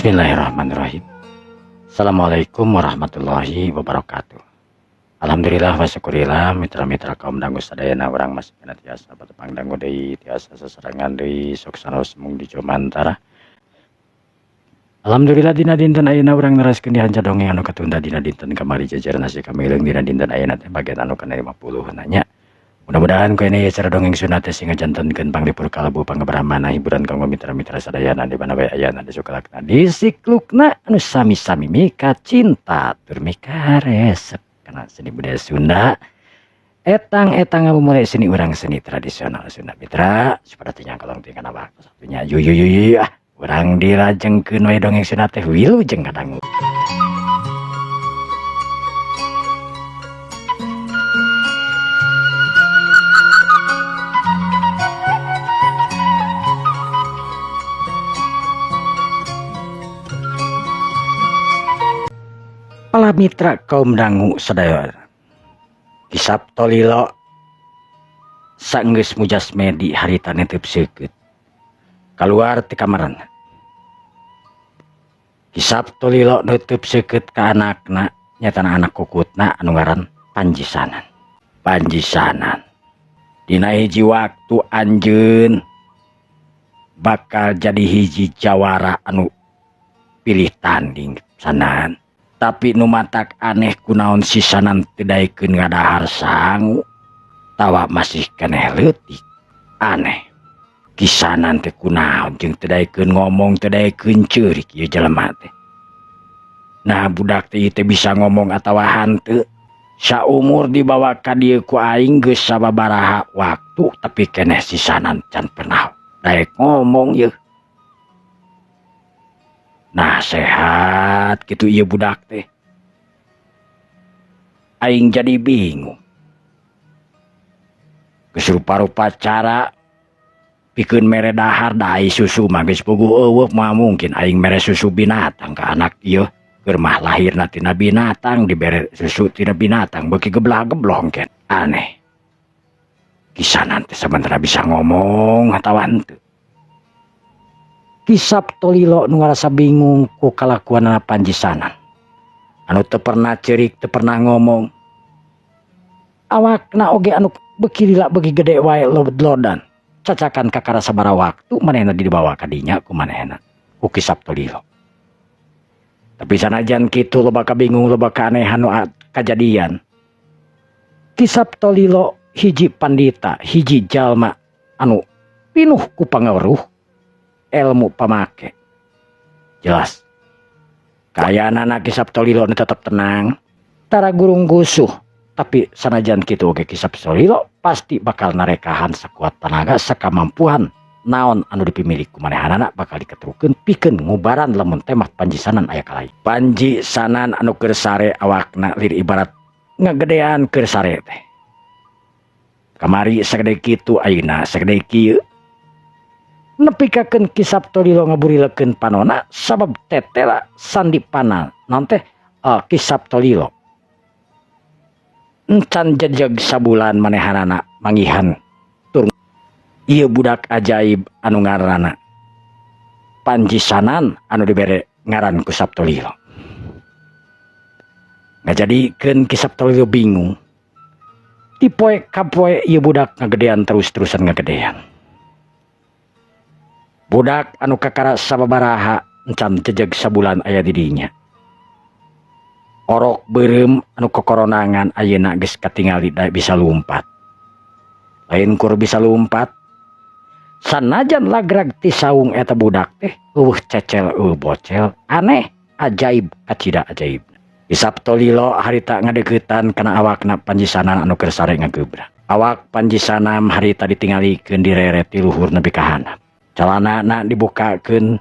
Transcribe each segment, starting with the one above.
Bismillahirrahmanirrahim. Assalamualaikum warahmatullahi wabarakatuh. Alhamdulillah wa syukurillah mitra-mitra kaum dangu sadayana urang masih kena tiasa patepang dangu deui tiasa sasarangan deui sok saros mung di Jomantara. Alhamdulillah dina dinten ayeuna urang neraskeun dihanca dongeng anu katunda dina dinten kamari jajar nasi kamileung dina dinten ayeuna teh bagian anu kana 50 nanya. Mudah-mudahan kene acara dongeng sunat sing ngajantenkeun panglipur kalabu pangabaramana hiburan kanggo mitra-mitra sadayana di mana bae ayana di sukalakna di siklukna anu sami-sami mika cinta tur mika resep kana seni budaya Sunda etang-etang mulai seni urang seni tradisional Sunda mitra sepertinya kalau tinggal waktu satunya yuyu urang dilajengkeun we dongeng sunat teh wilujeng kadangu. Para mitra kaum dangu sadaya kisap tolilo saenggeus mujasmedi harita netep seukeut kaluar ti kamaran kisap tolilo netep seukeut ka anakna nyatana anak kukutna anu ngaran Panjisanan dina hiji waktu anjeun bakal jadi hiji jawara anu pilih tanding sanan. Tapi nu matak aneh kunaon sisanan teu daekeun ngadahar sangu tawa masih keneh leutik aneh kisanan teh kunaon jeung teu daekeun ngomong teu daekeun ceurik ieu jelema teh. Nah budak teh teh bisa ngomong atawa hanteu saumur dibawa ka dieu ku aing geus sababaraha waktu tapi keneh sisanan can pernah daek ngomong yeuh. Nah sehat gitu iya budak teh. Aing jadi bingung. Geus rupa-rupa cara pikeun mere dahar dai susu mah geus puguh eueuh mah mungkin aing mere susu binatang ka anak ieu keur mah lahirna tina binatang dibere susu tina binatang beuki geblah-geblong ken. Aneh. Kisanan teh sebenarnya bisa ngomong atawa henteu. Kisap tolilo nu ngarasa bingung ku kalakuanna Panjisanan anu teu pernah ceurik teu pernah ngomong awakna oge anu beuki lila beuki gede wae lodan cacakan kakara sabaraha waktu manehna dibawa ka dinya ku manehna ku kisap tolilo. Tapi sanajan kitu loba kabingung loba kaanehan nu kajadian kisap tolilo hiji pandita hiji jalma anu pinuh ku pangaruh ilmu pamake jelas kayanana kisap tolilo nu tetep tenang tara gurung gusuh tapi sanajan kitu oge kisap tolilo pasti bakal narekahan sakuat tenaga sakamampuan naon anu dipimilik ku manehanana bakal diketerukeun pikeun ngubaran lamun teh mah Panjisanan aya kalai. Panjisanan anu keur sare awakna lir ibarat ngagedean keur sare teh kamari sagede kitu ayeuna sagede kieu nepikakeun kisap tolilo ngaburilekeun panona sabab tetela sandipana naon teh kisap tolilo encan jejeg sabulan manehanana mangihan tur ieu budak ajaib anu ngaranna Panjisanan anu dibere ngaran ku kisap tolilo. Ngajadikeun kisap tolilo bingung ti poe ka poe ieu budak ngagedean terus-terusan ngagedean. Budak anu kakara sababaraha encan jejeg sabulan aya di dinya. Orok beureum anu kokoronangan ayeuna geus katingali da bisa lumpat. Lain kur bisa lumpat. Sanajan lagrag ti saung eta budak teh eueuh cecel eueuh bocel aneh ajaib kacida ajaib. Kisap tolilo harita ngadeuketan kana awakna Panjisanan anu keur sare ngagebrak. Awak Panjisanan harita ditingalikeun direret ti luhur nepi ka handap. Calanana dibukakeun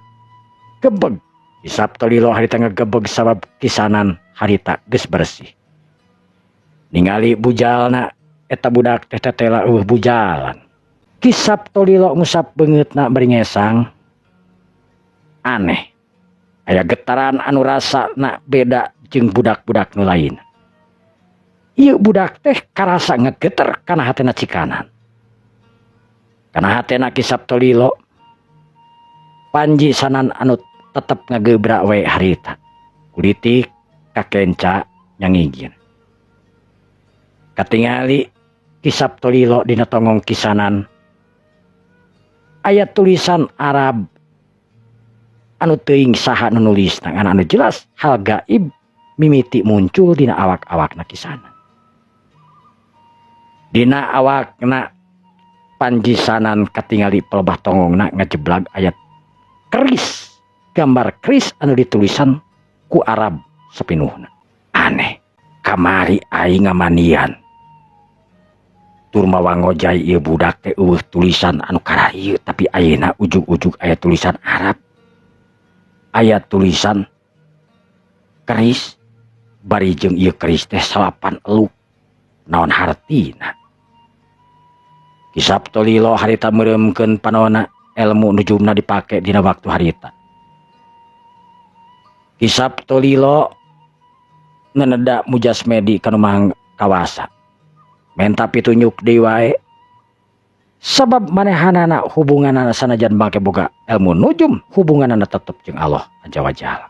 gebeg kisap tolilo harita ngagebeg sabab kisanan harita geus bersih. Ningali bujalna eta budak teh tetela eueuh bujalan. Kisap tolilo ngusap beungeutna bari ngesang. Aneh. Aya getaran anu rasana beda jeung budak-budak nu lain. Ieu budak teh karasa ngegeter kana hatena cikanan. Kana hatena kisap tolilo Panjisanan anu tetep ngagebrak we harita. Kulitik kakenca nyangigin. Katingali kisap tolilo dina tongong kisanan. Ayat tulisan Arab anu teuing saha nu nulis ngan anu jelas hal gaib mimiti muncul dina awak-awakna kisanan. Dina awakna panjisanan katingali pelebah tongongna ngajeblag ayat keris, gambar keris anu ditulisan ku Arab sapinuhna. Aneh, kamari aing ngamanian tur mawa ngojai ieu budak teh eueuh tulisan anu kararieu tapi ayeuna ujug-ujug aya tulisan Arab. Aya tulisan keris bari jeung ieu keris teh salapan eluk. Naon hartina? Kisap tolilo harita meureumkeun panona ilmu nujumna dipake dina waktu harita. Kisap tolilo neneda mujasmedi kanu mah kawasa. Menta pitunjuk deui wae. Sabab manehanana hubunganana sanajan make boga ilmu nujum, hubunganana tetep jeung Allah Azza wa Jalla.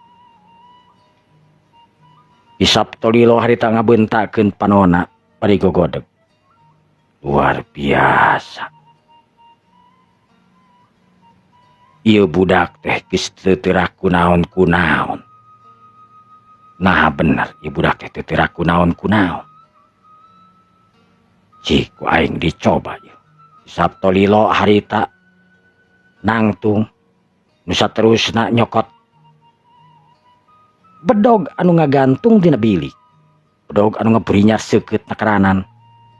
Kisap tolilo harita ngabeuntakeun panona bari gogodeg. Luar biasa. Ieu budak teh geus teu teurah kunaon-kunaon. Nah bener, ieu budak teh teu teurah kunaon-kunaon. Cik ku aing dicoba ieu. Kisap tolilo harita nangtung nu saterusna nyokot bedog anu ngagantung dina bilik. Bedog anu ngeberinya seukeut nakaranan.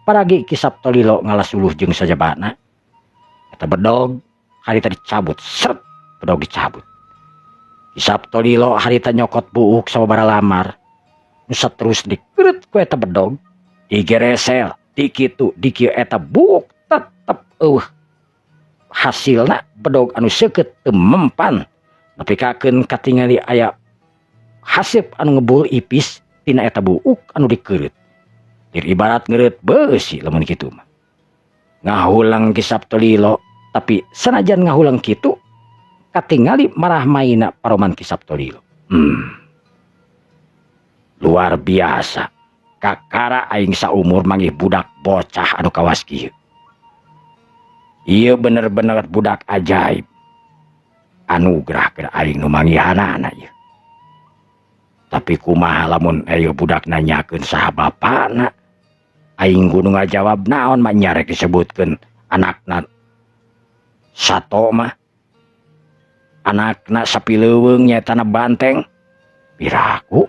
Paragi kisap tolilo ngalasuluh jeung sajabana. Eta bedog harita dicabut, seret bedog dicabut. Kisap tolilo harita nyokot buuk sababaraha lamar. Nu saterus dikeureut ku eta bedog, digeresel, dikitu, dikieu eta buuk tetep hasilna bedog anu seukeut teu mempan. Nepikakeun katingali aya hasip anu ngebul ipis tina eta buuk anu dikeureut. Dir ibarat ngeureut beusi lamun kitu mah. Ngahulang kisap tolilo tapi sanajan ngahulang kitu katingali marah maina paroman kisap tolilo. Luar biasa. Kakara aing saumur manggih budak bocah anu kawas kieu. Ieu bener-bener budak ajaib. Anugerah keur aing nu manggihanana ieu. Tapi kumaha lamun ayo budak nanyakeun saha bapana? Aing kudu ngajawab naon mah nyarek disebutkeun anakna sato mah. Anakna sapileuweung nyaetana banteng. Piraku.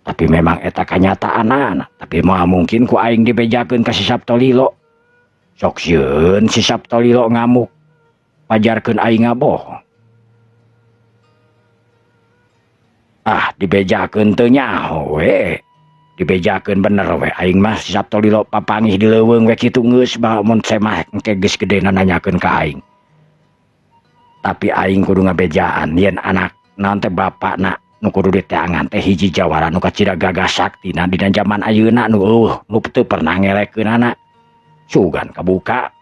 Tapi memang eta kanyataanana. Tapi moal mungkin ku aing dibejakeun ka si Sabtolilo. Sok sieun si Sabtolilo ngamuk. Pajarkeun aing ngabohong. Ah, dibejakeun teu nyaho we. Dibejakeun bener we. Aing mah si Sabtolilo papangih di leuweung we kitu geus bae mun semah engke geus gedena nanyakeun ka aing. Tapi aing kudu ngabejaan yen anak naon teh bapakna nu kudu diteangan teh hiji jawara nu kacida gagah saktina dina zaman ayeuna nu teu pernah ngelekeunana. Sugan kabuka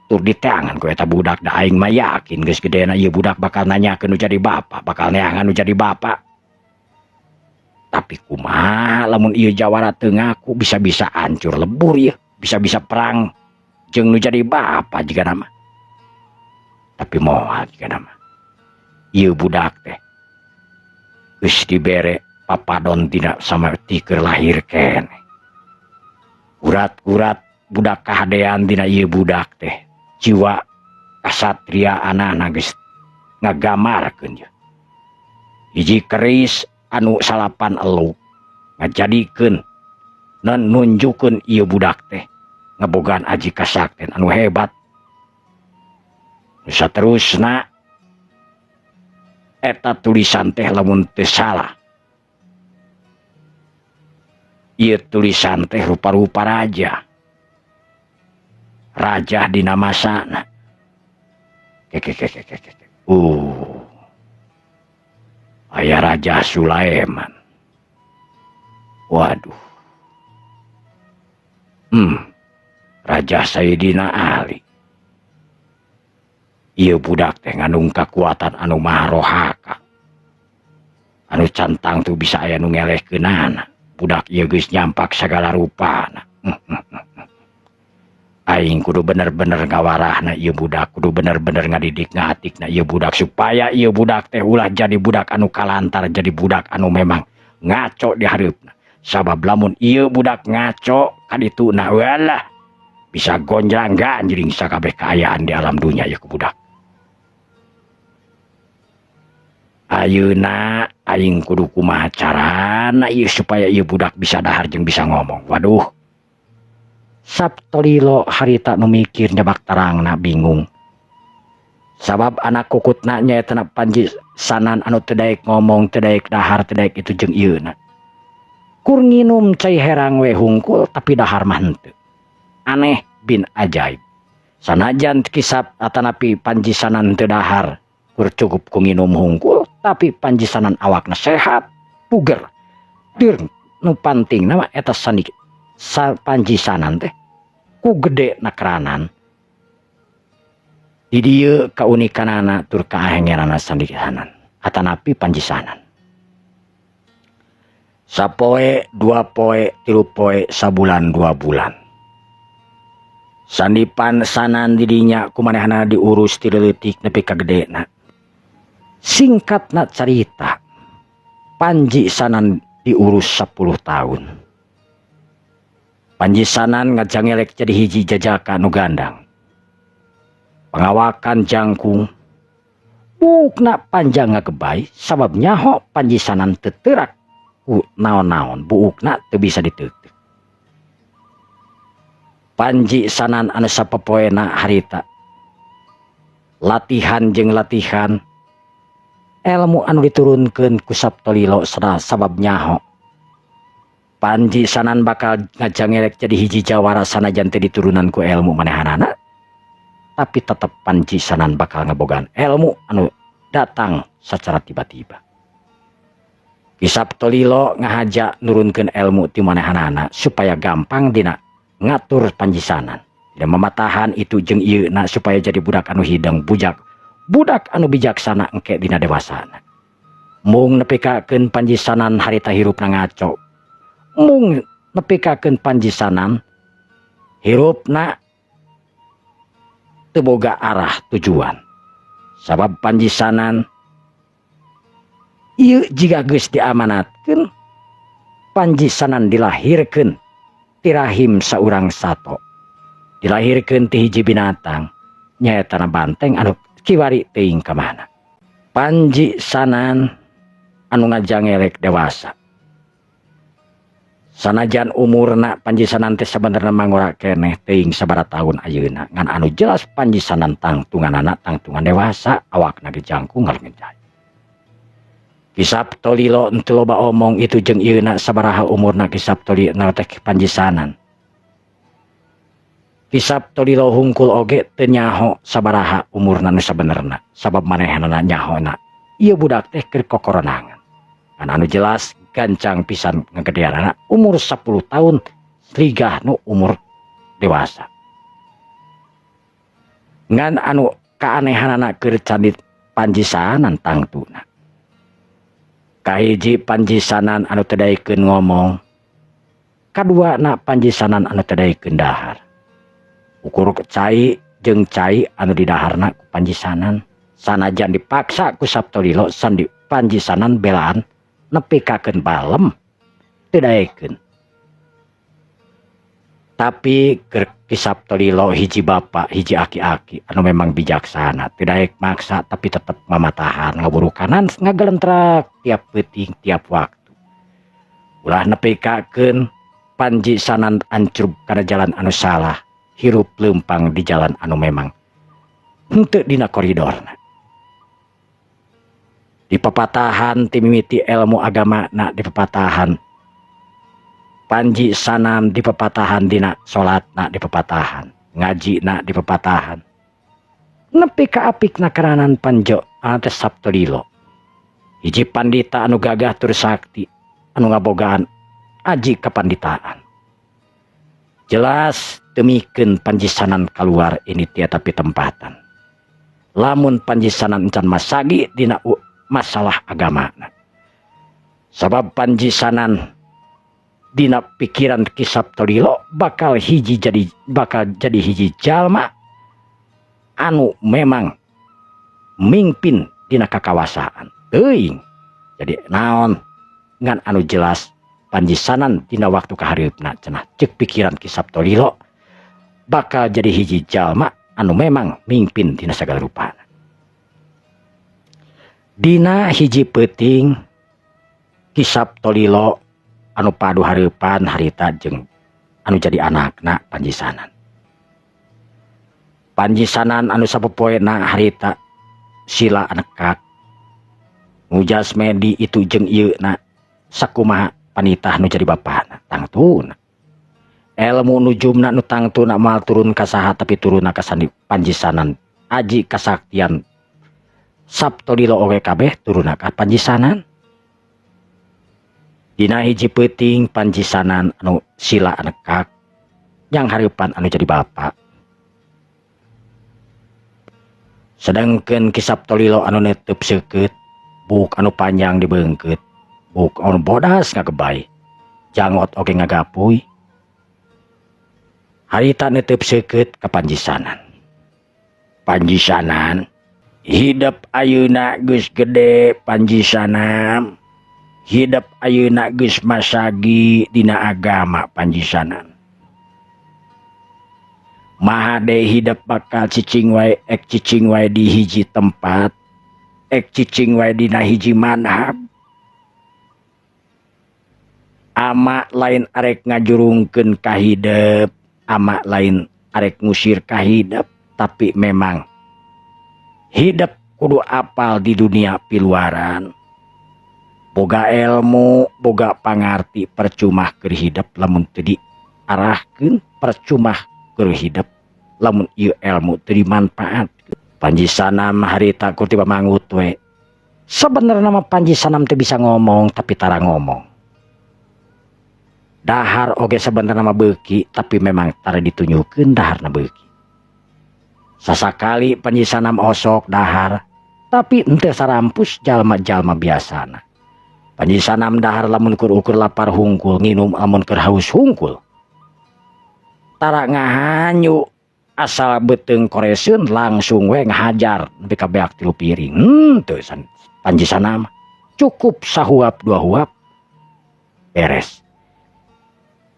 tur diteangan ku eta budak da aing mah yakin geus gedena ieu budak bakal nanyakeun nu jadi bapa, bakal neangan nu jadi bapa. Tapi kumaha lamun ieu jawara teu ngaku bisa-bisa hancur lebur ieu, bisa-bisa perang jeung nu jadi bapa jiga nama. Tapi moal jiga nama. Ieu budak teh geus dibere papadon tina samerti keur lahir keneh. Urat-urat budak kahadean dina ieu budak teh. Jiwa kasatria anana geus ngagamarkeun je. Hiji keris anu salapan eluk ngajadikeun dan nunjukeun ieu budak teh ngabogaan aji kasakten anu hebat. Nu saterusna eta tulisan teh lamun teu salah. Ieu tulisan teh rupa-rupa raja. Raja dina masana. Aya Raja Sulaiman. Waduh. Raja Sayyidina Ali. Ieu budak teh ngandung kekuatan anu maharohaka. Anu cantang tuh bisa aya nu ngelehkeunana. Budak ieu geus nyampak sagala rupana. Aing kudu bener-bener ngawarahna ieu budak, kudu bener-bener ngadidik ngahatikna ieu budak supaya ieu budak teh ulah jadi budak anu kalantar, jadi budak anu memang ngaco di hareupna. Sabab lamun ieu budak ngaco kadituna walah bisa gonjang ganjring sakabeh kaayaan di alam dunia ieu budak. Ayeuna aing kudu kumaha carana ieu supaya ieu budak bisa dahar jeung bisa ngomong. Waduh. Saptolilo harita nu mikir nyebak terangna bingung. Sabab anak kukutna nyaeta Panji Sanan anu teu daek ngomong, teu daek dahar, teu daek itu jeung ieuna. Kur nginum cai herang we hungkul tapi dahar mah henteu. Aneh bin ajaib. Sanajan kisap atanapi Panji Sanan teu dahar, kur cukup ku nginum hungkul tapi Panji Sanan awakna sehat, puger. Dir nu panting nama eta sandi Panji Sanan teh ku gede nakeranan. Di dieu kaunikanana tur kaahengeranna sandi Sanan atanapi Panji Sanan. Sapoe, 2 poe, 3 poe, sabulan 2 bulan. Sandipan Sanan didinya kumanehna diurus ti leutik nepi ka gedena. Singkatna cerita, Panji Sanan diurus 10 tahun. Panji Sanan ngajangelek jadi hiji jajaka nu gandang. Pengawakan jangkung. Buukna panjang ngagebay sabab nyaho Panji Sanan teu teurak ku naon-naon, buukna teu bisa diteuteuk. Panji Sanan anu sapopoena harita latihan jeung latihan ilmu anu diturunkeun ku Saptolilo sabab nyaho Panji Sanan bakal ngajangelek jadi hiji jawara sanajan teu diturunan ku ilmu manehanana, tapi tetep Panji Sanan bakal ngabogaan ilmu anu datang secara tiba-tiba. Ki Saptolilo ngahaja nurunkeun ilmu ti manehanana supaya gampang dina ngatur Panji Sanan. Tidak mematahan itu jeung ieuna supaya jadi budak anu hideng bujak, budak anu bijaksana engke dina dewasana. Mung nepikakeun Panji Sanan harita hirupna ngaco. Mung nepikakeun Panji Sanan hirupna teu boga arah tujuan. Sabab Panji Sanan ieu jiga geus diamanatkeun, Panji Sanan dilahirkeun ti rahim saurang sato. Dilahirkeun ti hiji binatang nyaeta banteng anu kiwari teuing ka mana. Panji Sanan anu ngajangelek dewasa. Sanajan umurna Panji Sanan teh sabenerna mangora keneh teuing sabaraha taun ayeuna, ngan anu jelas Panji Sanan tangtunganana tangtungan dewasa, awakna ge jangkung ngalengejay. Ki Saptolilo teu loba omong itu jeung ieuna sabaraha umurna Ki Saptolilo teh Panji Sanan. Ki Saptolilo hungkul oge teu nyaho sabaraha umurna nu sabenerna, sabab manehna nyahona ieu budak teh keur kokoronangan. Kan anu jelas gancang pisan ngagedeanana umur 10 tahun ligah nu umur dewasa. Ngan anu kaanehanana keur candit Panji Sanan tangtuna. Kahiji Panji Sanan anu teu daekeun ngomong. Kaduana Panji Sanan anu teu daekeun dahar. Ukur cai jeung cai anu didaharna ku Panji Sanan sanajan dipaksa ku Saptolilo sandi Panji Sanan belaan nepikakeun balem teu daekeun. Tapi keur Ki Saptolilo hiji bapa hiji aki-aki anu memang bijaksana, teu daek maksa tapi tetep mamatahan ngaburukanan ngagelentrak tiap peuting tiap waktu. Ulah nepikakeun Panji Sanan ancrub kana jalan anu salah, hirup leumpang di jalan anu memang henteu dina koridorna. Di pepatahan ti mimiti ilmu agama na di pepatahan Panji Sanan di pepatahan dina salat na di pepatahan ngaji na di pepatahan nepi ka apikna keranan Panjo ante Saptolilo hiji pandita anu gagah tur sakti anu ngabogaan aji kapanditaan. Jelas temikeun Panji Sanan keluar ini tiap tapi tempatan lamun Panji Sanan encan masagi dina masalah agama. Sabab Panji Sanan dina pikiran Ki Saptolilo bakal jadi hiji jalma anu memang mimpin dina kakawasaan. Teuing. Jadi naon ngan anu jelas Panji Sanan dina waktu kahareupna cenah cek pikiran Ki Saptolilo bakal jadi hiji jalma anu memang mimpin dina sagala rupana. Dina hiji peuting Ki Saptolilo anu padu hareupan harita jeung anu jadi anakna Panji Sanan. Panji Sanan anu sapopoena harita sila anekak ngujas medi itu jeung ieu na sakumaha panitah nu jadi bapana tangtuna ilmu nujumna nu tangtuna mal turun ka saha tapi turunna ka sandi Panji Sanan aji kasaktian Saptolilo oge kabeh turunna ka Panji Sanan. Dina hiji peuting Panji Sanan anu sila anekak yang hareupan anu jadi bapak. Sedangkeun Ki Saptolilo anu netep seukeut buk anu panjang dibeungkeut, buk anu bodas ngagebay, jangot oge ngagapuy. Harita netep seukeut ka Panji Sanan. Panji Sanan, hidup ayeuna geus gede Panji Sanan. Hidup ayeuna geus masagi dina agama Panji Sanan. Mahade hidup bakal cicing wae di hiji tempat. Cicing wae dina hiji manhab. Ama lain arek ngajurungkeun ka hidup, ama lain arek ngusir ka hidup, tapi memang hidup kudu apal di dunia piluaran. Boga ilmu, boga pangarti percuma keur hidup lamun teu diarahkeun, percuma keur hidup lamun ieu ilmu teu dimanfaat. Panji Sanan harita ku tiba mangut we. Sebenarnya nama Panji Sanan teu bisa ngomong tapi tara ngomong. Dahar oge sebenarnya nama beuki tapi memang tara ditunjukkeun daharna beuki. Sasakali Panji Sanan osok dahar tapi henteu sarampus jalma-jalma biasana. Panji Sanan dahar lamun keur ukur lapar hungkul, nginum lamun keur haus hungkul. Tara ngahanyu asal beteung koreseun langsung we ngahajar nepi ka beak 3 piring. Teu Panji Sanan cukup sahuap 2 huap beres.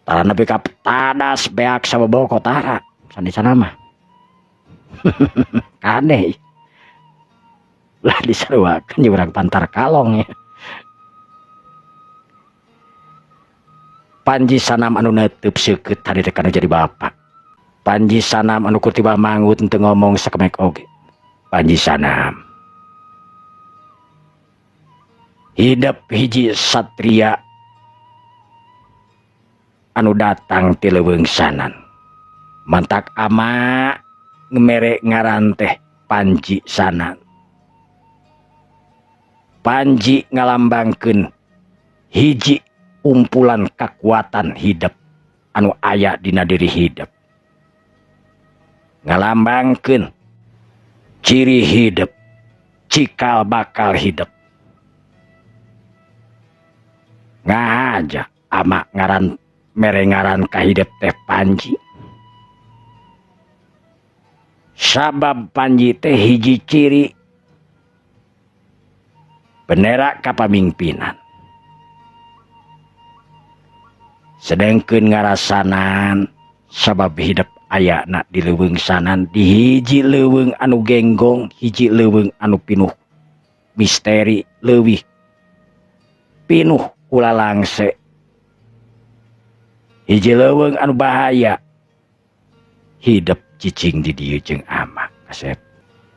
Tara nepi ka tadas beak sababoko tara Panji Sanan mah. Aneh. Lah disaruakeun jeung urang Pantar Kalong ya. Panji Sanan anu netep seukeut harita kana jadi bapak. Panji Sanan anu tiba mangut teu ngomong sakemek oge. Panji Sanan hidup hiji satria anu datang ti leuweung Sanan. Mantak ama ngemere ngaran teh Panji Sanan. Panji ngalambangkeun hiji umpulan kekuatan hidup anu aya dina diri hidup. Ngalambangkeun ciri hidup, cikal bakal hidup. Ngahaja ama ngaran merengaran ka hidup teh Panji. Sabab Panji teh hiji ciri bendera kapamingpinan. Sedengkeun ngarasanan sabab hidup ayana di leuweung Sanan di hiji leuweung anu genggong, hiji leuweung anu pinuh misteri leuwih pinuh ulah langse, hiji leuweung anu bahaya hidup cicing di dieu jeung ama kasep.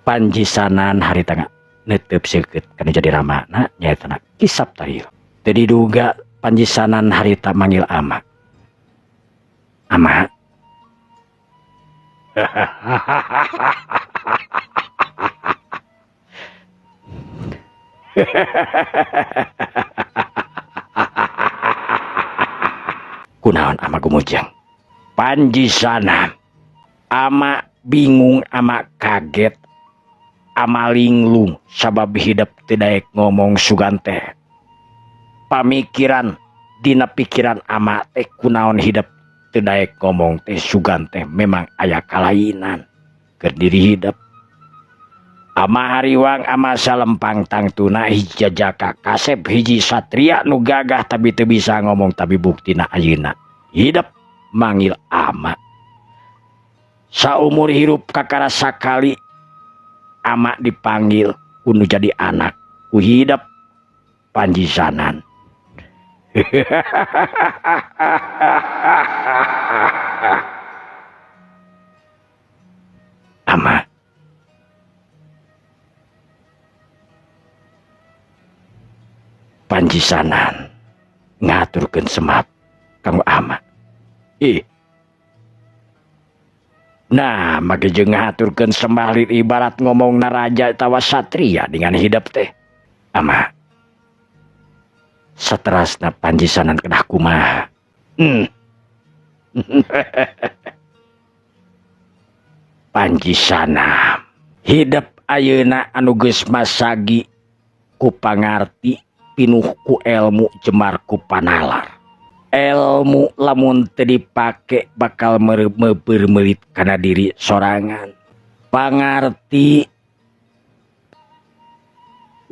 Panji Sanan harita netep seukeut kana jadi ramana nyaeta Ki Saptolilo. Teu diduga Panji Sanan harita manggil ama. Ama. Kunaon ama gumujang? Panji Sanan ama bingung ama kaget amalinglung sabab hidup teu daek ngomong sugan teh. Pamikiran dina pikiran ama teh kunaon hidup teu daek ngomong teh sugan teh memang aya kalainan keur diri hidup. Ama hariwang ama salempang tangtuna hiji jajaka kasep hiji satria nu gagah tapi teu bisa ngomong tapi buktina ayeuna hidup manggil ama. Saumur hirup kakara sakali ama dipanggil unu jadi anak ku hidup panjisanan. Ama panjisanan ngaturkeun semap kanggo ama. Nah, make jeung ngaturkeun sembah ibarat ngomongna raja tawa satria dengan hidup teh. Ama saterasna panjisanan kedah kumaha. Panjisana hidup ayeuna anu geus masagi ku pangarti pinuh ku ilmu jemar ku panalar. Ilmu lamun teu dipake bakal bermelit kana diri sorangan. Pangarti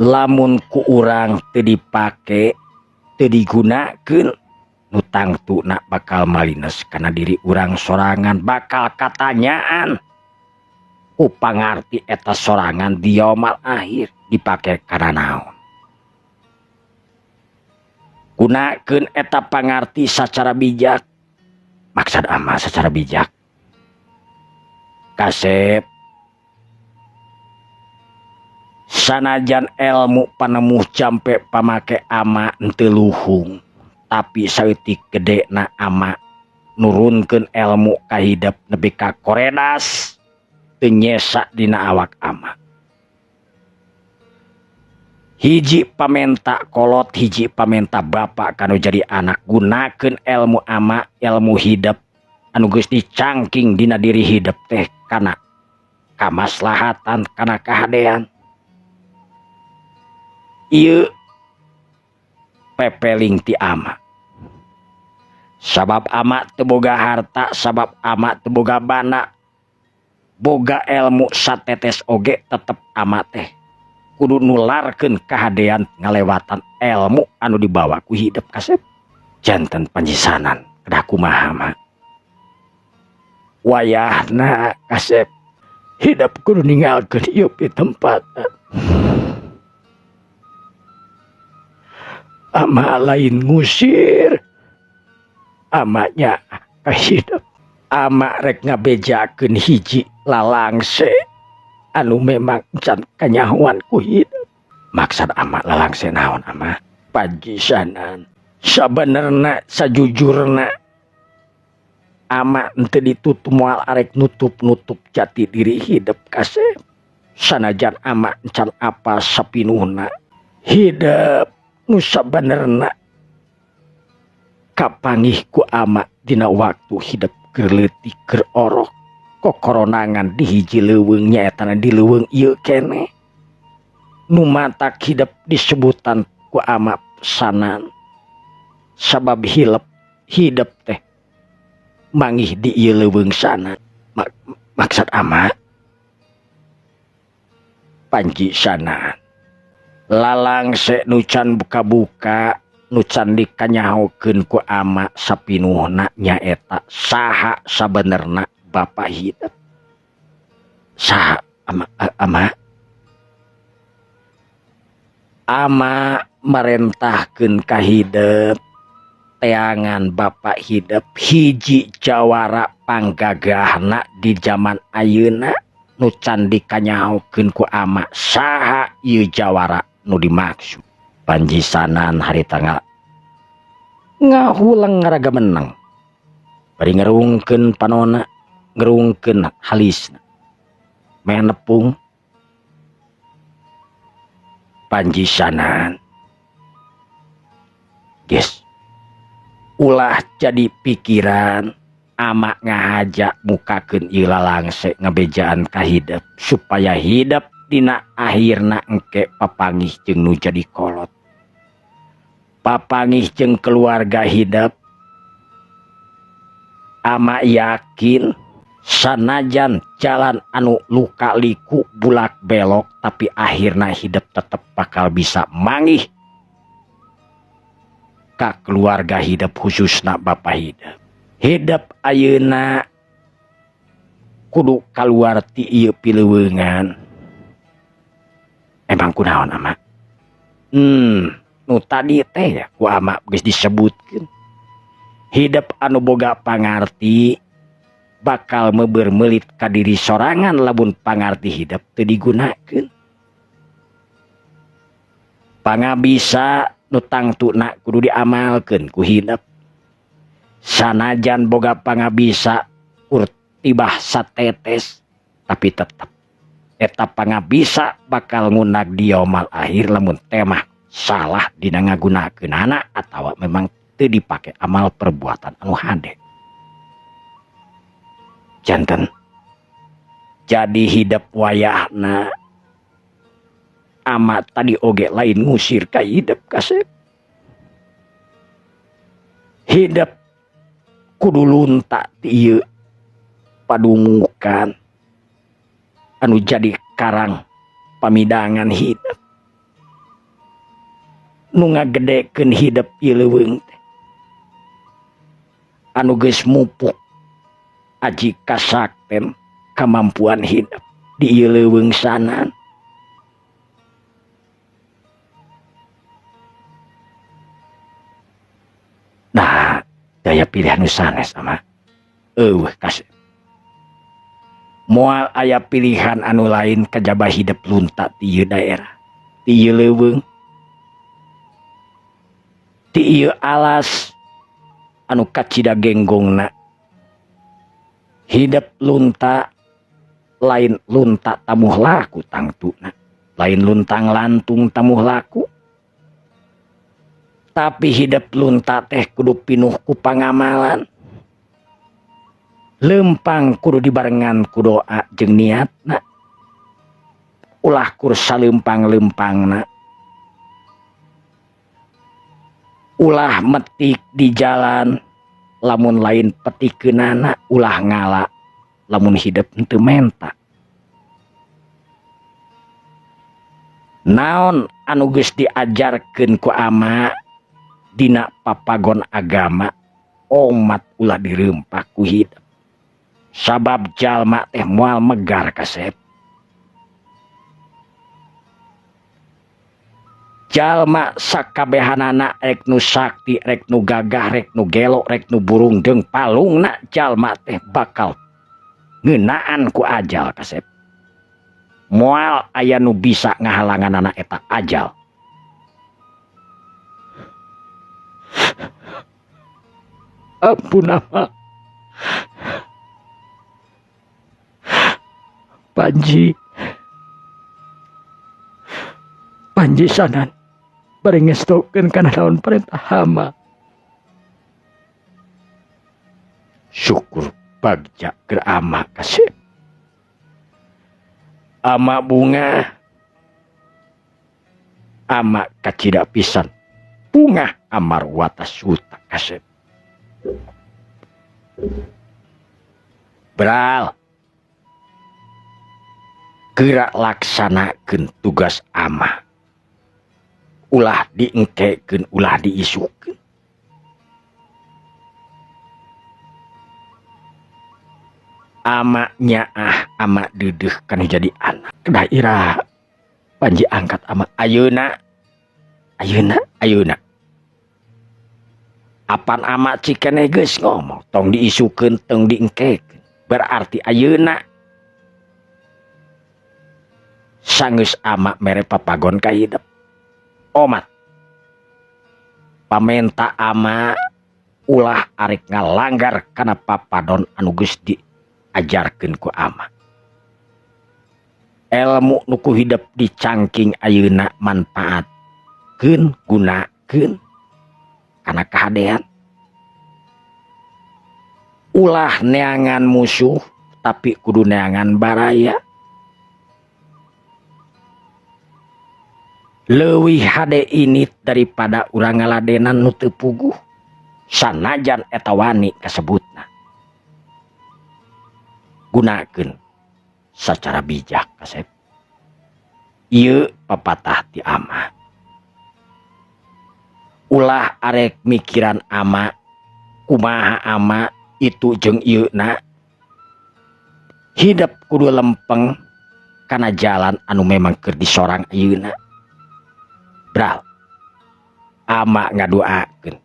lamun ku urang teu dipake teu digunakeun nu tangtuna bakal malines kana diri urang sorangan, bakal katanyaan ku pangarti eta sorangan di yaumul akhir dipake kana naon. Gunakeun eta pangarti secara bijak. Maksud ama secara bijak. Kasep sanajan ilmu panemuh jampe pamake ama henteu luhung, tapi saeutik gedena ama nurunkeun ilmu ka hidup nepi ka koredas teu nyesa dina awak ama. Hiji pamenta kolot, hiji pamenta bapak kanu jadi anak. Gunakeun ilmu ama, ilmu hidup anu geus dicangking dina diri hidup teh kana kamaslahatan, kana kahadean. Ieu pepeling ti ama. Sabab ama teu boga harta, sabab ama teu boga bana, boga ilmu satetes oge tetep ama teh kudu nularkeun kahadean ngalewatan ilmu anu dibawa ku hidup kasep. Janten panjisanan kedah kumaha mah. Wayahna kasep hidup kudu ninggalkeun ieu di tempat. Ama lain ngusir, amanya ka hidup. Ama rek ngabejakeun hiji lalangse anu memang can kanyahuan ku hidup. Maksud ama lalangse naon ama? Panjisanan sabenerna sajujurna ama henteu ditutup moal arek nutup-nutup jati diri hidup kasep. Sanajan ama can apa sapinuhna hidup nu sabenerna kapanggih ku ama dina waktu hidup keur leutik keur orok kokoronangan di hiji leuweung nyaeta di leuweung ieu keneh nu matak hidup disebutan ku ama sanan sabab hidup teh manggih di ieu leuweung sana. Maksud ama panjisanan lalangse nu can buka-buka nu can dikanyahokeun ku ama sapinuhna nyaeta saha sabenerna bapak hidup. Saha ama merentahkeun ka hidup teangan bapak hidup hiji jawara panggagahna di zaman ayeuna nu can dikanyahokeun ku ama. Saha ieu jawara nu dimaksud? Panjisanan hari tanggal ngahulang ngaraga menang bari ngerungkeun panona, ngerungkeun halisna menepung. Panjisanan yes ulah jadi pikiran ama ngahaja mukakeun ieu lalangse ngabejaan ka hidup supaya hidup dina akhirna engke papangih jeung nu jadi kolot, papangih jeung keluarga hidup. Ama yakin sanajan jalan anu luka liku bulak belok, tapi akhirna hidup tetap bakal bisa mangih ka keluarga hidup, khususna bapak hidup. Hidup ayeuna kudu kaluar ti ieu pileuweungan. Emang kunaon ama? Nu tadi teh ya ku ama geus disebutkeun. Hidup anu boga pangarti bakal mebermelit ka diri sorangan lamun pangarti hidup teu digunakeun. Pangabisa nu tangtuna kudu diamalkeun ku hidup. Sanajan boga pangabisa urtibah satetes, tapi tetep eta pangabisa bakal ngunag di yaumul akhir lamun temah salah dina ngagunakeunana atawa memang dipake amal perbuatan anu hade. Janten jadi hidup wayahna ama tadi oge lain ngusir ka hidup kasep. Hidup kudu lunta ti ieu padumukan anu jadi karang pamidangan hidup nu ngagedekeun hidup ieu leuweung anu geus mupuk aji kasakten kemampuan hidup di ieu leuweung sanan. Nah, daya pilihan nu sanes sama eueuh kasep. Moal aya pilihan anu lain kajaba hidup lunta ti ieu daerah, ti ieu leuweung, ti ieu alas anu kacida genggongna. Hidup lunta lain lunta tamuh laku tangtuna, lain luntang lantung tamuh laku. Tapi hidup lunta teh kudu pinuh ku pangamalan. Lempang kudu dibarengan ku doa jeung niatna. Ulah kur saleumpang-leumpangna. Ulah metik di jalan lamun lain petikeunana, ulah ngala lamun hidup henteu menta. Naon anu geus diajarkeun ku ama dina papagon agama, umat ulah dirempak ku hidup. Sabab jalma teh moal megar kasep. Jalma sakabehanana rek nu sakti, rek nu gagah, rek nu gelo, rek nu burung jeung palungna, jalma teh bakal ngeunaan ku ajal kasep. Moal aya nu bisa ngahalanganana eta ajal. Ampun ama. Panji sanan bari ngestokeun kana naon perintah hama. Syukur bagja keur ama kasep. Ama bunga, ama kacida pisan bunga amar watas suta kasep. Bral, gerak laksanakeun tugas ama. Ulah diengkekeun, ulah diisukeun. Ama nyaah, ama dedeh kan jadi anak. Daerah panji angkat ama ayeuna. Apan ama cikene geus ngomong tong diisukeun, tong diengkekeun. Berarti ayeuna sanggeus ama mere papagon ka hidup. Omat pamenta ama ulah arek ngalanggar kana papadon anu geus diajarkeun ku ama. Ilmu nu ku hidup dicangking ayeuna manfaatkeun, gunakeun kana kahadean. Ulah neangan musuh tapi kudu neangan baraya. leuwih hade ini daripada urang ngaladenan nu teu puguh sanajan eta wani kasebutna. Gunakeun secara bijak kasep. Ieu papatah ti ama. Ulah arek mikiran ama, kumaha ama itu jeung ieuna. Hidup kudu lempeng kana jalan anu memang keur disorang ayeuna. Bral, ama ngadoakeun.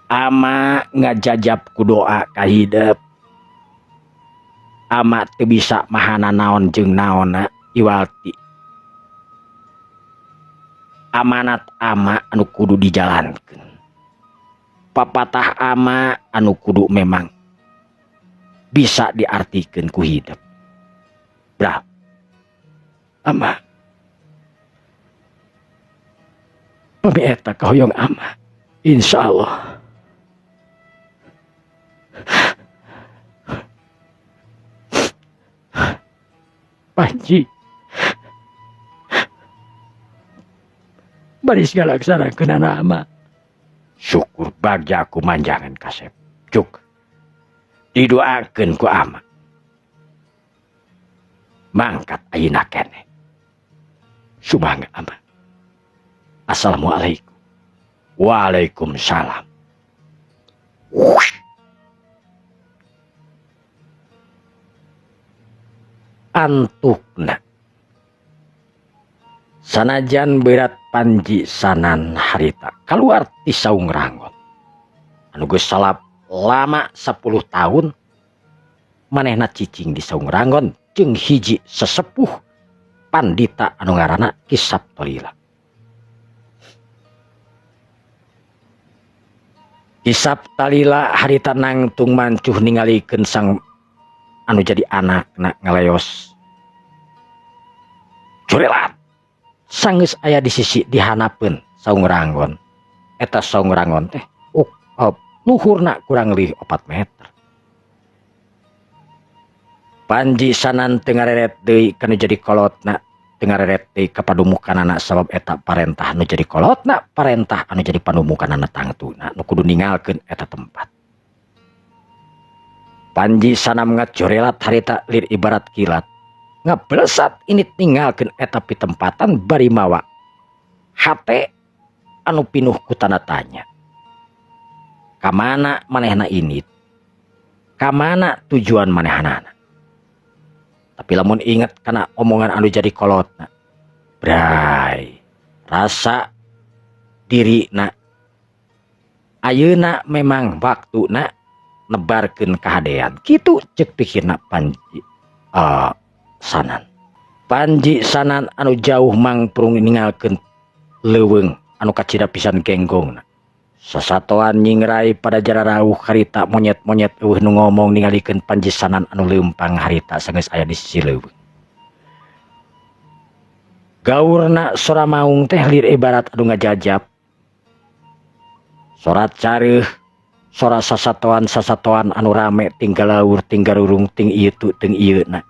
Ama ngajajab ku doa ka hidup. Ama teu bisa mahana naon jeung naonna iwalti. Amanat ama anu kudu dijalankeun. Papatah ama anu kudu memang bisa diartikeun ku hidup. Bra, ama pami eta kahoyong ama, insyaallah Panji baris ngalaksanakeun ama. Syukur bagja aku manjangan kasep. Cuk, didoakeun ku ama. Mangkat ayeuna keneh. Subhanga ama. Assalamualaikum. Waalaikumsalam. Antukna. Sanajan berat Panji Sanan harita keluar ti saung Ranggon. Anu geus salap lama 10 tahun manehna cicing di saung Ranggon jeung hiji sesepuh pandita anu ngaranna Ki Saptolila. Ki Saptolila harita nangtung mancuh ningalikeun sang anu jadi anakna ngaleos. Curelat sanggeus aya di sisi dihanapeun saung Ranggon. Eta saung Ranggon teh luhurna kurang leuwih 4 meter. Panji Sanan teu ngareret deui kana jadi kolotna, teu ngareret deui ka padumukanana sabab eta parentah nu jadi kolotna, parentah anu jadi padumukanana tangtuna nu kudu ninggalkeun eta tempat. Panji Sanam ngacorelat harita lir ibarat kilat. Ngablesat ini tinggalkeun eta pitempatan bari mawa hate anu pinuh ku tanda tanya. Kamana manehna ini? Kamana tujuan manehanana? Tapi lamun inget kana omongan anu jadi kolotna, bray, rasa dirina ayeuna memang waktuna nebarkeun kahadean. Kitu ceuk pikirna Panji Sanan. Panji Sanan anu jauh mangprung ningalkeun leuweung anu kacida pisan genggongna. Sasatoan nyingrai pada jara rauh harita monyet-monyet eueuh nu ngomong ningalikeun Panji Sanan anu leumpang harita sanggeus aya di sisi leuweung. Gaurna sora maung teh lir ibarat anu ngajajab. Sora careuh, sora sasatoan-sasatoan anu rame ting galaur ting garurung ting ieu tu ting ieuna.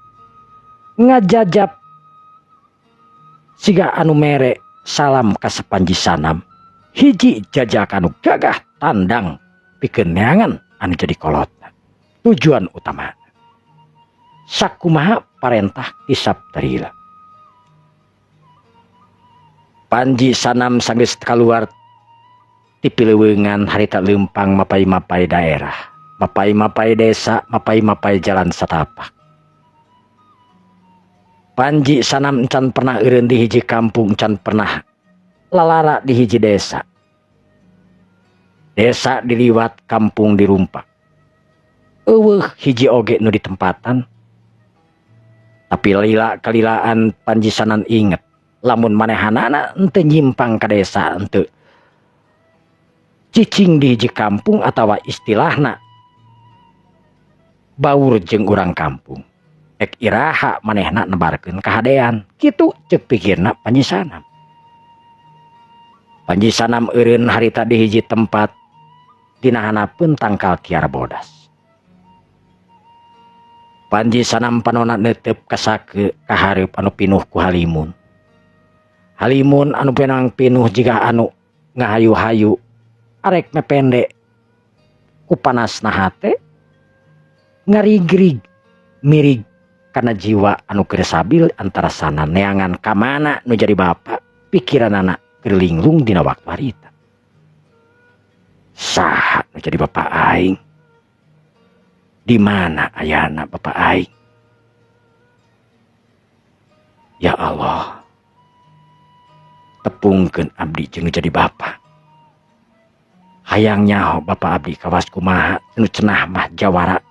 Ngajajab siga anu mere salam ka Panji Sanam. Hiji jajak anu gagah tandang pikeun neangan anu jadi kolotna. Tujuan utama sakumaha parentah Ki Saptolila. Panji Sanam sanggeus kaluar ti pileuweungan harita leumpang mapai-mapai daerah, mapai-mapai desa, mapai-mapai jalan satapak. Panji Sanam can pernah eureun di hiji kampung, can pernah lalara di hiji desa. Desa diliwat, kampung dirumpak. Eueuh hiji oge nu ditempatan. Tapi lila kalilaan Panji Sanan inget, lamun manehanana henteu nyimpang ka desa, henteu cicing di hiji kampung atawa istilahna baur jeung urang kampung. Ek iraha manehna nebarkeun kahadean. Kitu ceuk pikirna Panji Sanam. Panji Sanam eureun harita di hiji tempat dinahanapeun tangkal kiara bodas. Panji Sanam panonna neuteup ka sake ka hareup anu pinuh ku halimun. halimun anu penang pinuh jika anu ngahayu-hayu arek mependek ku panasna hate ngarig-rig mirig karena jiwa anu keresabil antara sana neangan kamana nu jadi bapak pikiran anak kerlinglung dina waktu harita saha nu jadi bapak aing di mana ayana bapak aing ya Allah tepungkeun abdi jeung jadi bapak hayang nyaho bapak abdi kawas kumaha anu cenah mah jawara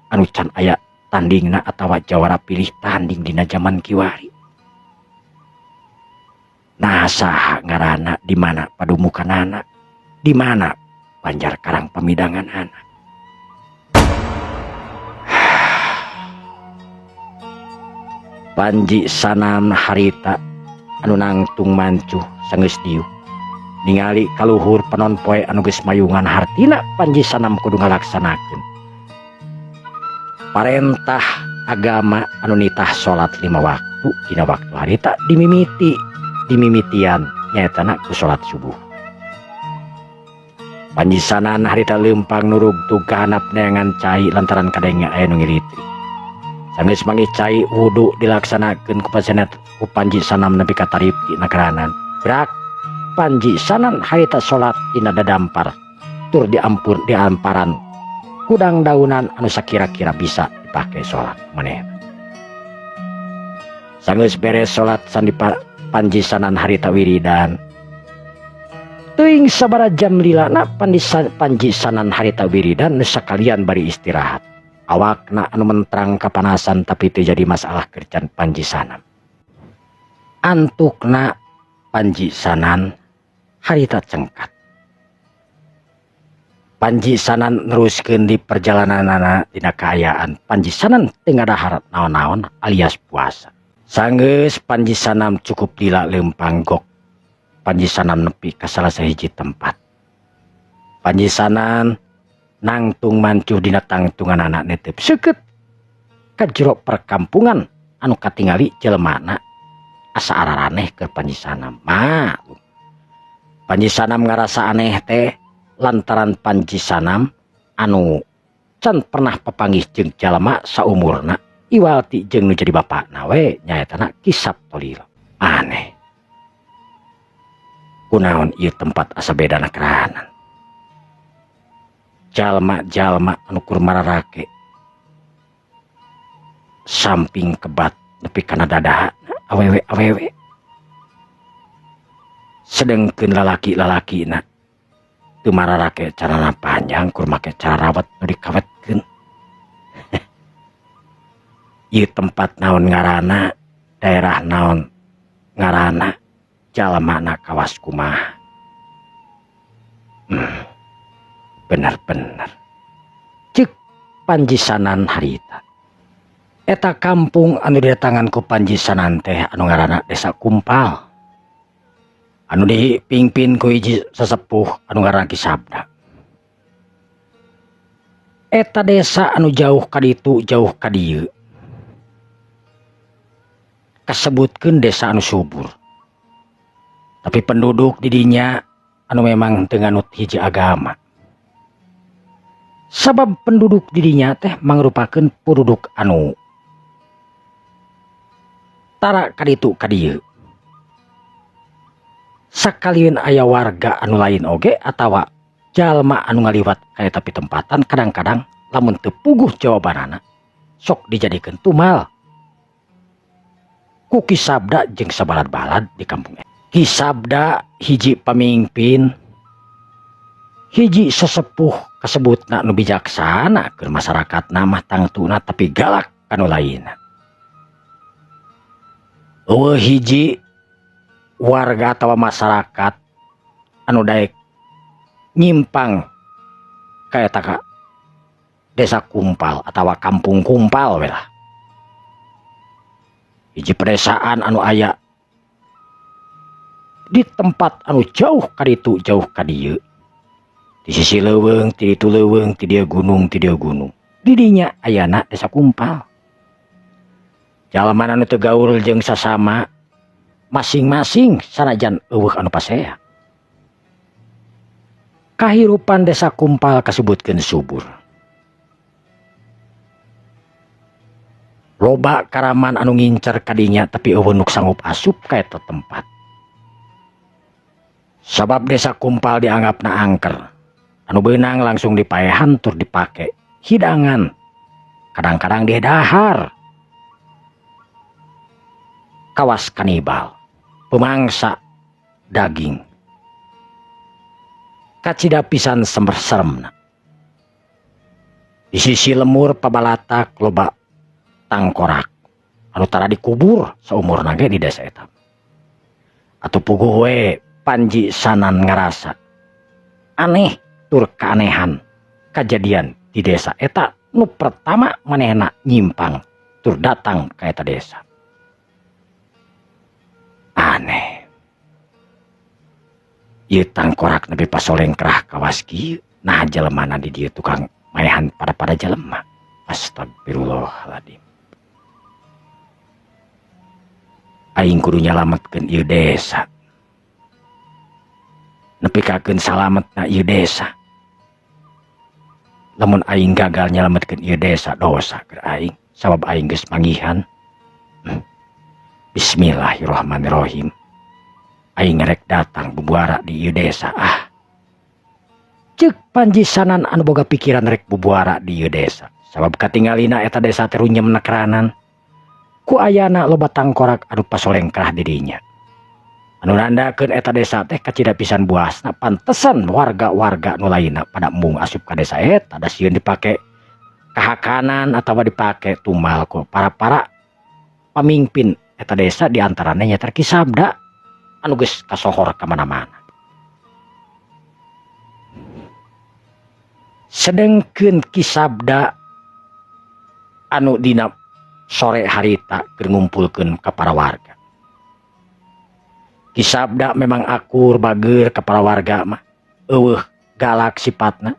anu can aya tandingna atawa jawara pilih tanding dina zaman kiwari nah saha ngaranna di mana padumukanana di mana panjar karang pamidangan anak Panji Sanam harita anu nangtung mancuh sanggeus diuk ningali kaluhur panon poe anu geus mayungan hartina Panji Sanam kudu ngalaksanakeun parentah agama anu nitah salat 5 waktu dina waktu harita dimimitian nyaetana ku salat subuh Panji Sanan harita leumpang nurug tuganap neangan cai lantaran kadenge aya nu ngiritri sanggeus mangih cai wudu dilaksanakeun ku Panji Sanam nepi ka taripki nagaranan brak Panji Sanan harita salat dina dadampar tur diamparan kudang daunan anu sakira-kira bisa dipake salat maneh sanggeus beres salat sandi Panji Sanan harita wiridan teuing sabaraha jam lilana Panji Sanan harita wiridan nu sakalian bari istirahat awakna anu menterang kapanasan tapi teu jadi masalah kerjaan Panji Sanan antukna Panji Sanan harita cengkat Panji Sanan neruskeun di perjalananana dina kaayaan Panji Sanan teu ngadahar naon-naon alias puasa sanggeus Panji Sanan cukup lila leumpang gok Panji Sanan nepi ka salah sahiji tempat Panji Sanan nangtung mancuh dina tangtungan anak netep seukeut ka jero perkampungan anu katingali jelemana asa araraneh keur Panji Sanam Panji Sanam ngarasa aneh teh lantaran Panji Sanam anu can pernah papanggih jeung jalma saumurna iwalti jeung nu jadi bapakna we nyaetana Kisab Tolilo aneh kunaon ieu tempat asa bedana kerahanan jalma-jalma anu kur mararake samping kebat nepi kana dadaha awewe sedengkeun lalaki-lalakina teu mararake carana panjang kur make cara rawat nu dikawetkeun ieu tempat naon ngaranna daerah naon ngaranna jalmana kawas kumaha bener-bener cek Panji Sanan harita eta kampung anu didatangan ku Panji Sanan teh anu ngaranna Desa Kumpal anu dipingpin ku hiji sesepuh anu ngaranna Kisabda eta desa anu jauh ka ditu jauh ka dieu kasebutkeun desa anu subur tapi penduduk di dinya anu memang teu nganut hiji agama sabab penduduk dirinya teh mangrupakeun penduduk anu tara kaditu kadieu sakalian aya warga anu lain oge atawa jalma anu ngaliwat ka eta pitempatan kadang-kadang lamun teu puguh jawabanana sok dijadikeun tumal ku Kisabda jeung sabalad-balad di kampung Kisabda hiji pamingpin hiji sesepuh kasebutna nu bijaksana keur masyarakat mah tangtuna tapi galak kanu lainna eueuh hiji warga atawa masyarakat anu daek nyimpang ka eta Desa Kumpal atawa Kampung Kumpal we lah hiji pedesaan anu aya di tempat anu jauh ka ditu jauh ka dieu di sisi leuweung ti ditu leuweung ti dieu gunung di dinya ayana Desa Kumpal jalma anu teu gaul jeung sasama masing-masing sanajan eueuh anu pasea. Kahirupan desa Kumpal kasebutkeun subur. Loba karaman anu ngincer kadinya tapi eueuh nu sanggup asup ka eta tempat. Sabab desa Kumpal dianggapna angker. Anu beunang langsung dipaehan tur dipake hidangan. Kadang-kadang dia dahar. Kawas kanibal, pemangsa daging. Kacida pisan seremna. Di sisi lemur pabalatak loba tangkorak anu tara dikubur saumurna ge di desa eta. Atuh puguh we Panji Sanan ngarasa aneh tur keanehan kejadian di desa eta nu pertama manehna nyimpang tur datang ka eta desa. Aneh. Ieu tangkorak nepi pasoleng kerah kawas kieu nah jelemana di dieu tukang maehan pada jelema. Astagfirullahaladzim. Aing kudu nyalametkeun ieu desa. Nepikakeun salametna ieu desa. Lamun aing gagal nyalametkeun ieu desa dosa keur aing sabab aing geus mangihan. Bismillahirrahmanirrahim. Aing ngerek datang bubuara di ieu desa Ceuk Panji Sanan anu boga pikiran rek bubuara di ieu desa. Sabab katinggalina eta desa teh runyem nekeranan. Ku ayana loba tangkorak anu pasoleng kerah dirinya. Anu nandakeun eta desa teh kacida pisan buasna pantesan warga-warga nu lainna pada embung asup ka desa eta da sieun dipake kahakanan atawa dipake tumal ku para pamimpin eta desa diantaranya nyater Ki Sabda anu geus kasohor ka mana-mana. Sedengkeun Ki Sabda anu dina sore harita keur ngumpulkeun ka para warga. Ki Sabda memang akur bageur ka para warga mah. Eueuh galak sifatna.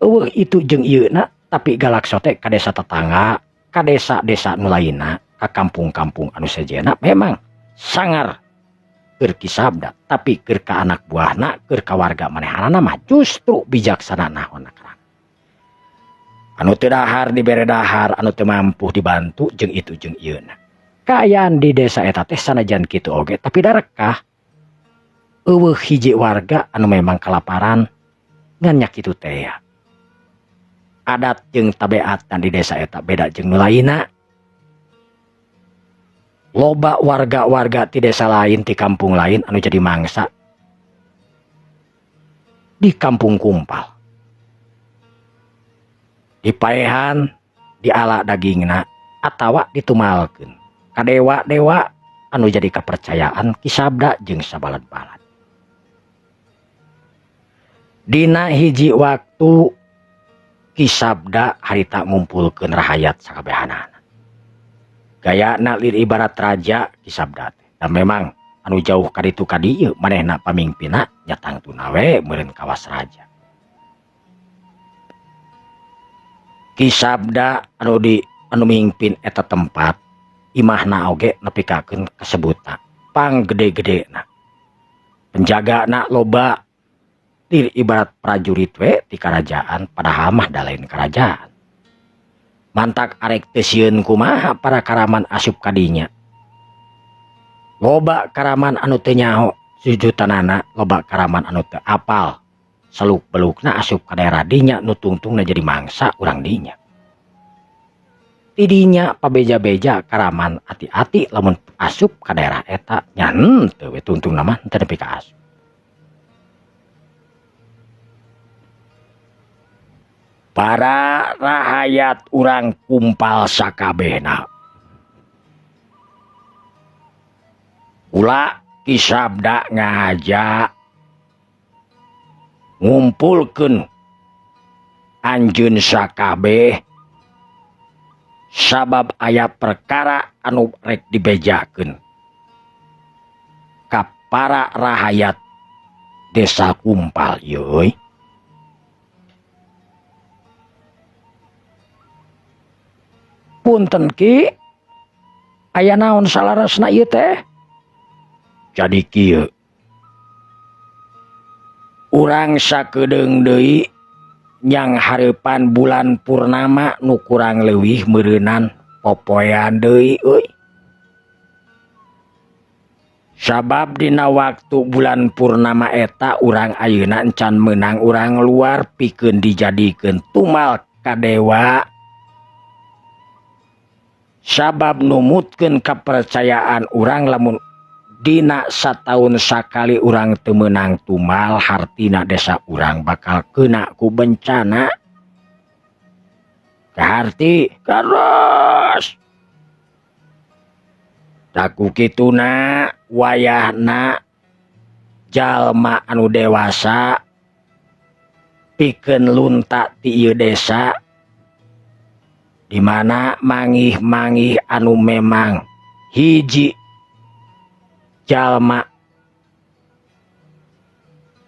Eueuh itu jeung ieuna tapi galak sote ka desa tetangga, ka desa-desa nu lainna, ka kampung-kampung anu sejenna memang sangar keur Ki Sabda, tapi keur ka anak buahna, keur ka warga manehanana mah justru bijaksana naon karana. Anu teu dahar dibere dahar, anu teu mampu dibantu jeung itu jeung ieuna. Kaayaan di desa eta teh sanajan kitu oge tapi darekah. Eueuh hiji warga anu memang kalaparan ngan nya kitu teh. Adat jeung tabeatan di desa eta beda jeung nu lainna. Loba warga-warga ti desa lain ti kampung lain anu jadi mangsa di kampung Kumpal. Dipaehan diala dagingna atawa ditumalkeun ka dewa-dewa anu jadi kepercayaan Ki Sabda jeung sabalad-balad. Dina hiji waktu Ki Sabda harita ngumpulkeun rahayat sakabehanana. Gayana lir ibarat raja Ki Sabda teh. Dan memang anu jauh ka ditu ka dieu manehna pamimpinna nyatang tuna we meureun kawas raja. Ki Sabda anu mimpin eta tempat imahna oge nepikakeun kasebutna panggede-gedena. Penjagana loba lir ibarat prajurit we ti karajaan padahal mah da lain karajaan. Mantak arek teu sieun kumaha para karaman asup ka dinya. Loba karaman anu teu nyaho sujutanana, loba karaman anu teu apal seluk-belukna asup ka daerah dinya nu tungtungna jadi mangsa urang dinya. Tidinya pabeja-beja karaman hati-hati lamun asup ka daerah eta nya teu we tungtungna mah teu nepi ka asup. Para rahayat urang Kumpal sakabehna. Ulah Ki Sabda ngaja ngumpulkeun anjeun sakabeh sabab aya perkara anu rek dibejakeun ka para rahayat desa Kumpal yeuy. Punten Ki, aya naon salarasna ieu teh? jadi kieu urang sakedeung deui nyang hareupan bulan purnama nu kurang leuwih meureunan popoean deui euy. Sabab dina waktu bulan purnama eta urang ayeuna encan meunang urang luar pikeun dijadikeun tumal ka dewa. Sabab numutkeun kepercayaan urang lamun dina sataun sakali urang teu meunang tumal hartina desa urang bakal keuna ku bencana. Kaharti karos. Taku kituna wayahna jalma anu dewasa pikeun lunta ti ieu desa di mana mangih-mangih anu memang hiji jalma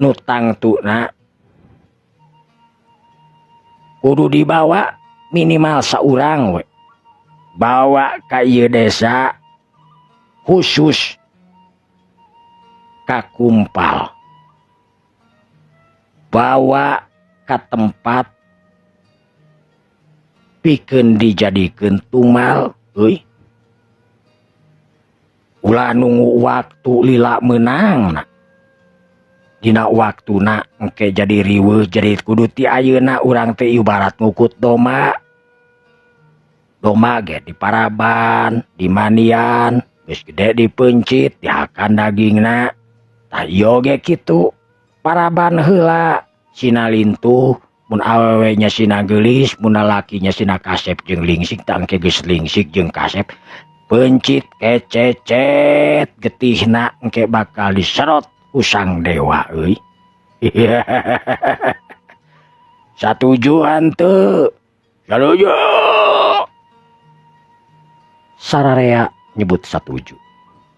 nu tangtuna kudu dibawa minimal saurang we bawa ka ieu desa khusus ka kumpal bawa ka tempat pikeun dijadikeun tumal euy. Ulah nunggu waktu lila meunangna dina waktuna engke jadi riweuh jadi kudu ti ayeuna urang teh ibarat ngukut doma ge di paraban di manian geus gede dipencit dihakan dagingna tah ieu ge kitu paraban heula sina lintuh mun awewe nya sina geulis mun lakinya sina kasep jeung lingsik tah engke geus lingsik jeung kasep pencit kececet getihna engke bakal diserot ku sang dewa euy. Satuju hanteu saluju sararea nyebut satuju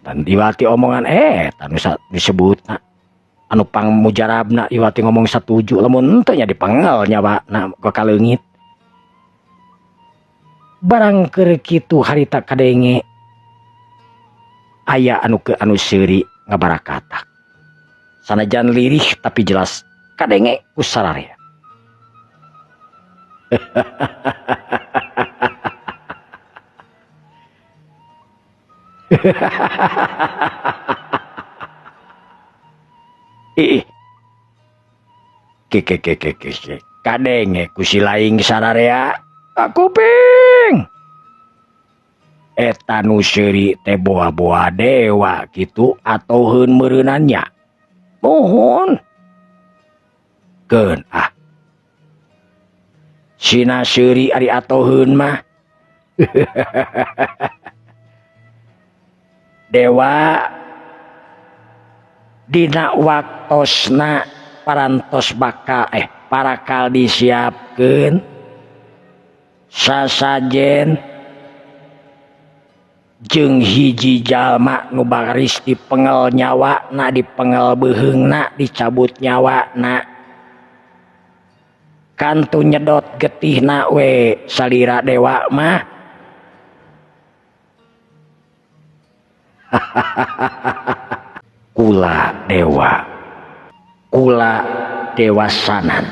dan diwati omongan tanu disebutna anu pangmujarabna iwati ngomong satuju lamun teu nya dipengel nyawana ka leungit. Barang keur kitu harita kadenge aya anu seuri ngabarakatak sanajan lirih tapi jelas kadenge ku sararea. Kadenge ku si laing sararea kuping eta nu seuri teh boa-boa dewa kitu atoheun meureunannya mohon keun sina seuri ari atoheun mah dewa dina waktosna parantos bakal parakal disiapkeun sasajen jeung hiji jalma nu baris dipengel nyawana dipengel beuheungna dicabut nyawana kantu nyedot getihna we salira dewa mah kula dewasanan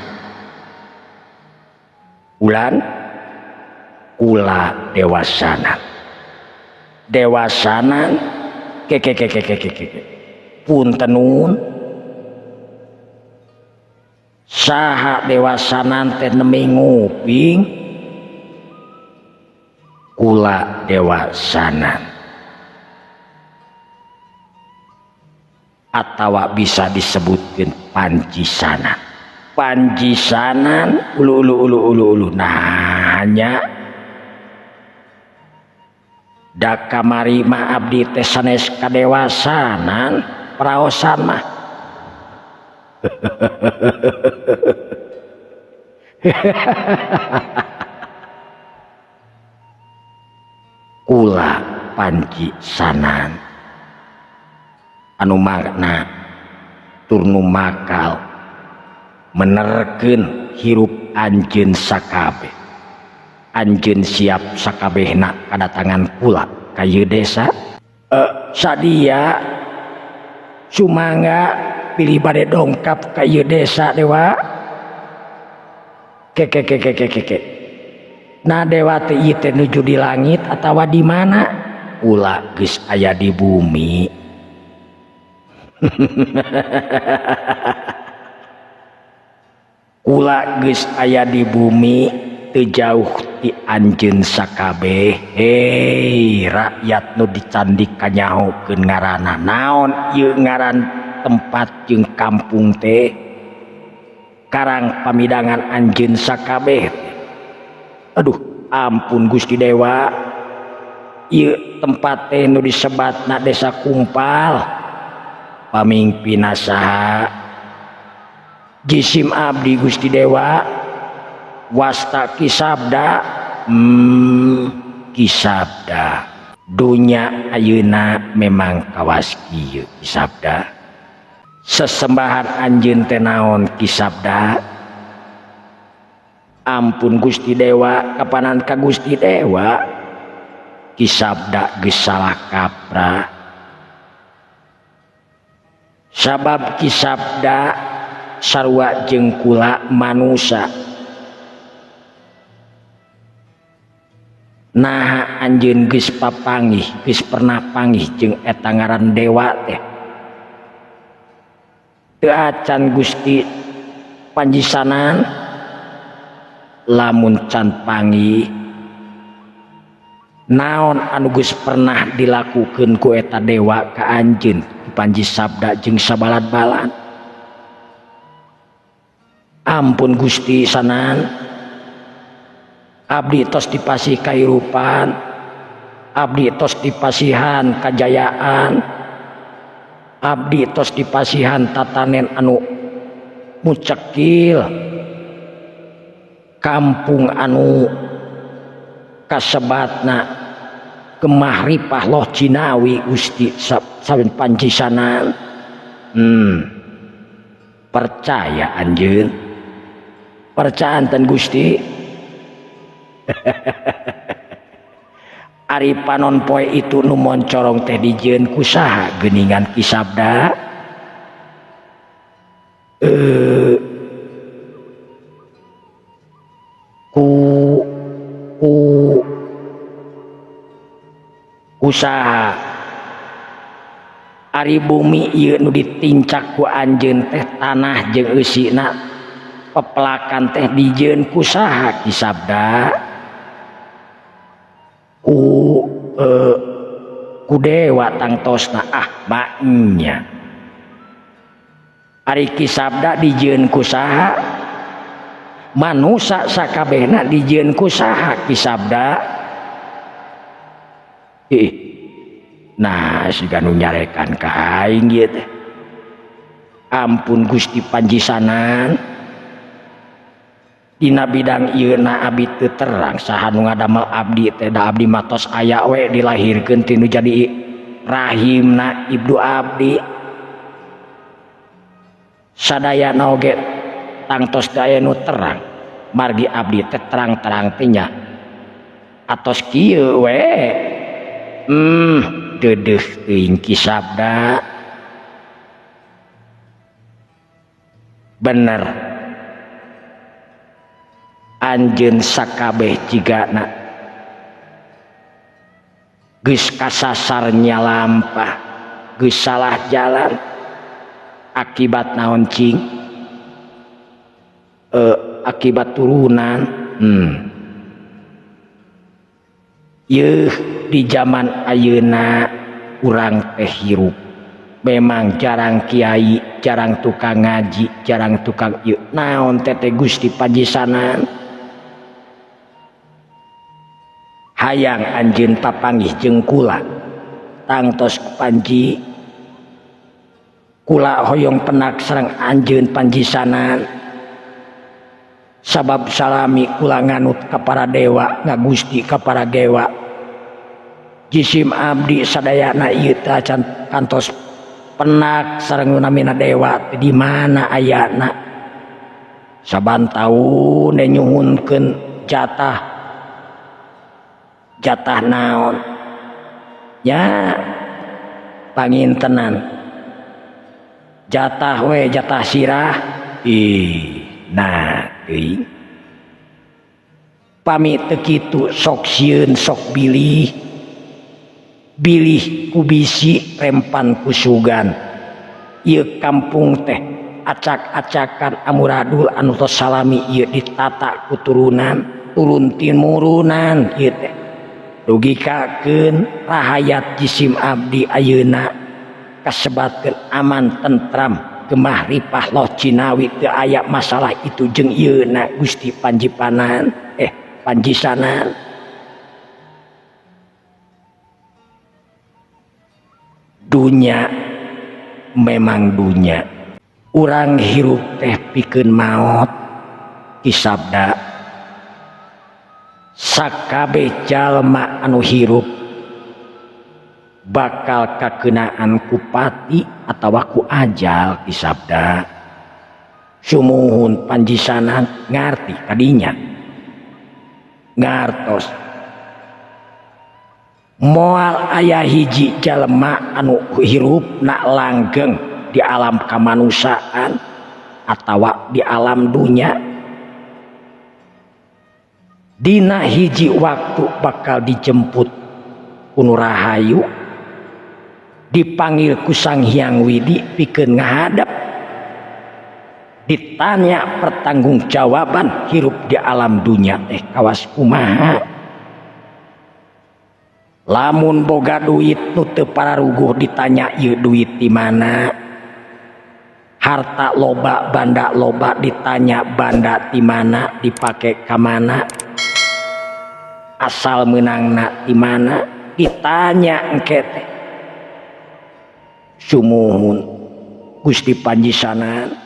ulan kula dewasanan punten nuhun saha dewasanan teh nemi nguping kula dewasanan atawa bisa disebutkeun panjisanan ulu nanya da kamari mah abdi teh sanes kadewasanan praosan mah kula panjisanan anu makna turnu makal menerkeun hirup anjeun sakabeh anjeun siap sakabehna kadatangan kula ka ieu desa sadia sumangga pilih bade dongkap ka ieu desa dewa ke nah dewa teh ieu teh nuju di langit atawa di mana ulah geus aya di bumi ulah geus aya di bumi teu jauh ti anjeun sakabeh. Hei rakyat nu dicandi kanyahokeun ngaranna naon ieu ngaran tempat jeung kampung teh karang pamidangan anjeun sakabeh. Aduh ampun Gusti Dewa, ieu tempat teh nu disebatna Desa Kumpal. Pamimpinna saha? Jisim abdi Gusti Dewa, wasta Kisabda. Kisabda dunya ayeuna memang kawas kieu Kisabda. Sesembahan anjeun teh naon Kisabda? Ampun Gusti Dewa, kapanan ka Gusti Dewa Kisabda geus salah kaprah. Sabab Kisabda sarua jeung kula manusia. Nah anjeun geus papanggih, geus pernah panggih jeung eta ngaran dewa teh. Teu acan Gusti panjisanan lamun can panggih naon anu geus pernah dilakukeun ku eta dewa ka anjeun Panji Sabda jeung sabalad-balad. Ampun Gusti sanan, abdi tos dipasih kahirupan, abdi tos dipasihan kajayaan, abdi tos dipasihan tatanen anu mucekil, kampung anu kasebatna Kemahripah Loh Cinawi Gusti saben panjisanan. Percaya anjeun, percaanten Gusti. Ari panon poe itu nu moncorong teh dijieun ku saha geuningan Kisabda? Usaha ari bumi ieu nu ditincak ku anjeun teh tanah jeung eusina pepelakan teh dijieun ku saha Kisabda? Ku dewa tangtosna maknya. Ari Kisabda dijieun ku saha? Manusa sakabehna dijieun ku saha Kisabda? Nah siga nu nyarekan ka aing ieu teh. Ampun Gusti panjisanan, dina bidang ieuna abdi teu terang saha nu ngadamel abdi teh. Da abdi matos aya we dilahirkeun ti nu jadi rahimna ibnu abdi. Sadayana oge tangtos teu aya nu terang, margi abdi teh terang-terang teh nya atos kieu we. Dedeh teuing Kisabda. Bener anjeun sakabeh jigana geus kasasarnya lampah, geus salah jalan akibat naon cing? Akibat turunan. Yeuh di zaman ayeuna urang teh hirup memang jarang kiai, jarang tukang ngaji, jarang tukang ieu naon teh Gusti panjisanan. Hayang anjeun papanggih jeung kula tangtos panji, kula hoyong penak sareng anjeun panjisanan. Sabab salami kula nganut ka para dewa, ngagusti ka para dewa. Jisim abdi sadayana ieu teh can kantos penak sareng namina dewa di mana ayana. Saban taun nyuhunkeun jatah naon ya pangintenan jatah we jatah sirah nah pami teu kitu sok sieun sok bilih ku bisi rempan ku sugan ieu kampung teh acak-acakan amuradul anu tos salami ieu ditata ku turunan turun timurunan ieu teh dugikakeun rahayat jisim abdi ayeuna kasebatkeun aman tentram gemah ripah loh cinawi teu aya masalah itu jeung ieuna Gusti Panjipanan Panjisanan dunya memang dunya urang hirup teh pikeun maot kisabda sakabeh jalma anu hirup bakal kakeunaan ku pati atawa ku ajal kisabda sumuhun Panjisanan ngarti kadinya ngartos moal aya hiji jalma anu hirup na langgeng di alam kamanusaan atawa di alam dunya dina hiji waktu bakal dijemput kuno rahayu dipanggil ku Sang Hyang Widi pikeun ngahadap ditanya pertanggungjawaban hirup di alam dunya teh kawas kumaha lamun boga duit nu teu pararuguh ditanya ieu duit di mana harta loba banda loba ditanya banda di mana dipake ka mana asal menangna di mana ditanya engke teh sumuhun Gusti Panjisanan